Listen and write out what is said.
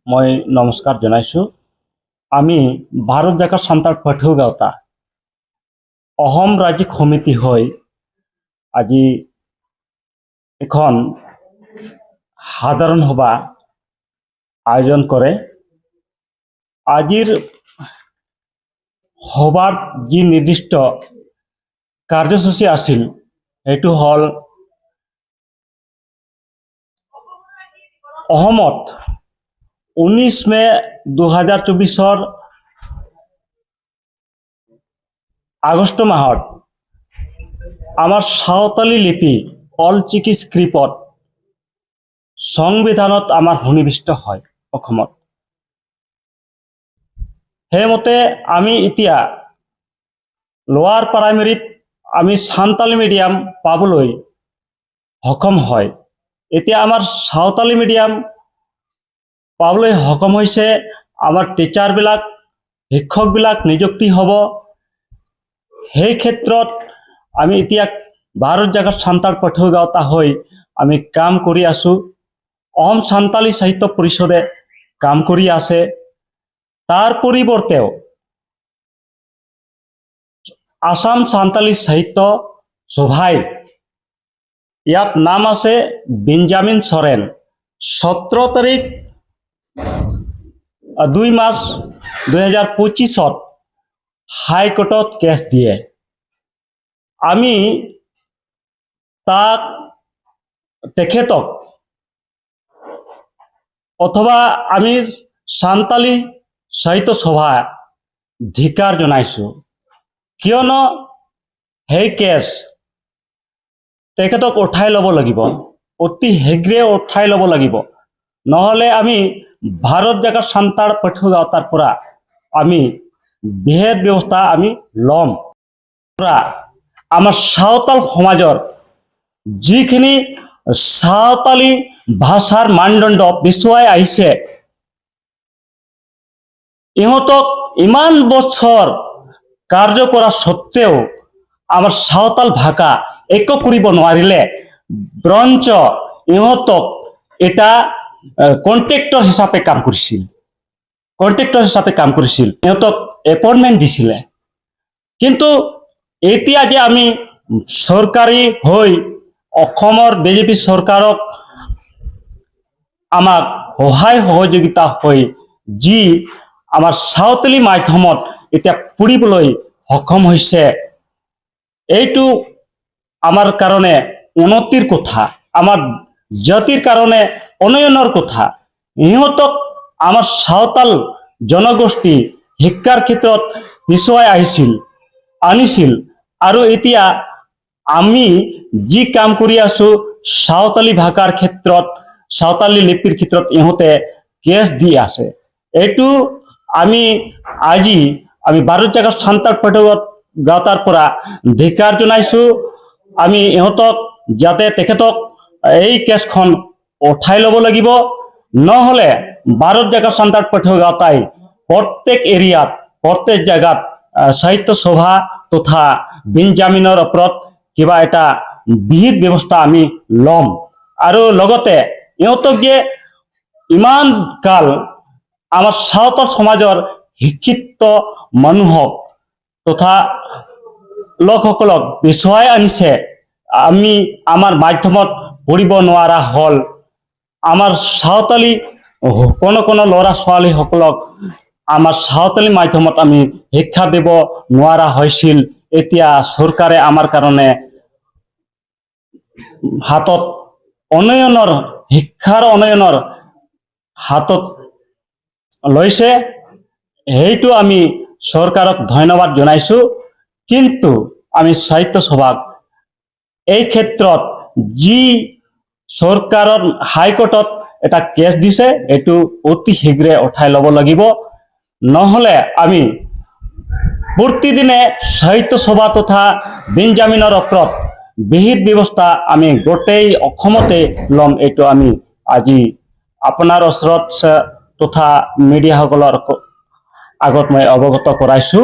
মই নমস্কাৰ জনাইছোঁ। আমি ভাৰত জাগাৰ সান্তাল পাঠ্য গাঁওতা অসম ৰাজ্যিক সমিতি হৈ আজি এখন সাধাৰণ সভা আয়োজন কৰে। আজিৰ সভাৰ যি নিৰ্দিষ্ট কাৰ্যসূচী আছিল সেইটো হ'ল অসমত 19 মে 2024 আগষ্ট মাহত আমাৰ সাঁওতালি লিপি অলচিকি স্ক্ৰিপ্টত সংবিধানত আমাৰ সন্নিৱিষ্ট হয় অসমত। সেইমতে আমি এতিয়া লোৱাৰ প্ৰাইমেৰীত আমি সান্তালি মিডিয়াম পাবলৈ সক্ষম হয়। এতিয়া আমাৰ সাঁওতালি মিডিয়াম পাবলৈ সক্ষম হৈছে। আমাৰ টিচাৰবিলাক শিক্ষকবিলাক নিযুক্তি হ'ব। সেই ক্ষেত্ৰত আমি এতিয়া ভাৰত জাগাৰ সান্তাল পাঠ্য গাঁওতা হৈ আমি কাম কৰি আছোঁ। অসম সান্তালি সাহিত্য পৰিষদে কাম কৰি আছে। তাৰ পৰিৱৰ্তেও আসাম সান্তালি সাহিত্য সভাই ইয়াত নাম আছে বেঞ্জামিন চৰেন। 17 তাৰিখ 2 মাৰ্চ 2025 হাইকোৰ্টত কেছ দিয়ে। আমি তেখেতক অথবা আমি সান্তালি সাহিত্য সভা ধিক্কাৰ জনাইছোঁ। কিয়নো সেই কেছ তেখেতক উঠাই ল'ব লাগিব, অতি শীঘ্ৰে উঠাই ল'ব লাগিব। নহ'লে আমি ভাৰত জাগাৰ সান্তাল পাঠ্য গাঁওতাৰ পৰা আমি বিহেদ ব্যৱস্থা আমি ল'ম। আমাৰ সাঁওতাল সমাজৰ যিখিনি সাঁওতালি ভাষাৰ মানদণ্ড পিছুৱাই আহিছে, ইহঁতক ইমান বছৰ কাৰ্য কৰা সত্ত্বেও আমাৰ সাঁওতাল ভাষা একো কৰিব নোৱাৰিলে, বৰঞ্চ ইহঁতক এটা কণ্ট্ৰেক্টৰ হিচাপে কাম কৰিছিল। ইহঁতক এপইণ্টমেণ্ট দিছিলে। কিন্তু এতিয়া যে আমি চৰকাৰী হৈ অসমৰ বিজেপি চৰকাৰক আমাক সহায় সহযোগিতা হৈ যি আমাৰ সাঁওতালি মাধ্যমত এতিয়া পঢ়িবলৈ সক্ষম হৈছে, এইটো আমাৰ কাৰণে উন্নতিৰ কথা, আমাৰ জাতিৰ কাৰণে উন্নয়নৰ কথা। ইহঁতক আমাৰ সাঁওতাল জনগোষ্ঠী শিক্ষাৰ ক্ষেত্ৰত পিছুৱাই আনিছিল আৰু এতিয়া আমি যি কাম কৰি আছোঁ সাঁওতালি ভাষাৰ ক্ষেত্ৰত, সাঁওতালি লিপিৰ ক্ষেত্ৰত ইহঁতে কেছ দি আছে। এইটো আজি ভাৰত জাগাৰ সান্তাল পাঠ্য গাঁওতাৰ পৰা ধিক্কাৰ জনাইছোঁ। আমি ইহঁতক যাতে তেখেতক এই কেছখন উঠাই ল'ব লাগিব। নহ'লে ভাৰত জাগাৰ সান্তাল পাঠ্য গাঁওতাই প্ৰত্যেক এৰিয়াত প্ৰত্যেক জাগাত সাহিত্য সভা তথা বেঞ্জামিনৰ ওপৰত কিবা এটা বিহিত ব্যৱস্থা আমি ল'ম। আৰু লগতে ইহঁতক যে ইমান কাল আমাৰ সাঁওতাল সমাজৰ শিক্ষিত মানুহক তথা লোকসকলক পিছুৱাই আনিছে, আমি আমাৰ মাধ্যমত পঢ়িব নোৱাৰা হ'ল। আমাৰ সাঁওতালি কোনো ল'ৰা ছোৱালীসকলক আমাৰ সাঁওতালি মাধ্যমত আমি শিক্ষা দিব নোৱাৰা হৈছিল। এতিয়া চৰকাৰে আমাৰ কাৰণে হাতত শিক্ষাৰ উন্নয়নৰ হাতত লৈছে। সেইটো আমি চৰকাৰক ধন্যবাদ জনাইছোঁ। কিন্তু আমি সাহিত্য সভাক এই ক্ষেত্ৰত যি চৰকাৰৰ হাইকোৰ্টত এটা কেছ দিছে, এইটো অতি শীঘ্ৰে উঠাই ল'ব লাগিব। নহ'লে আমি প্ৰতিদিনে সাহিত্য সভা তথা বেঞ্জামিনৰ ওপৰত বিহিত ব্যৱস্থা আমি গোটেই অসমতে ল'ম। এইটো আমি আজি আপোনাৰ ওচৰত তথা মিডিয়াসকলৰ আগত মই অৱগত কৰাইছোঁ।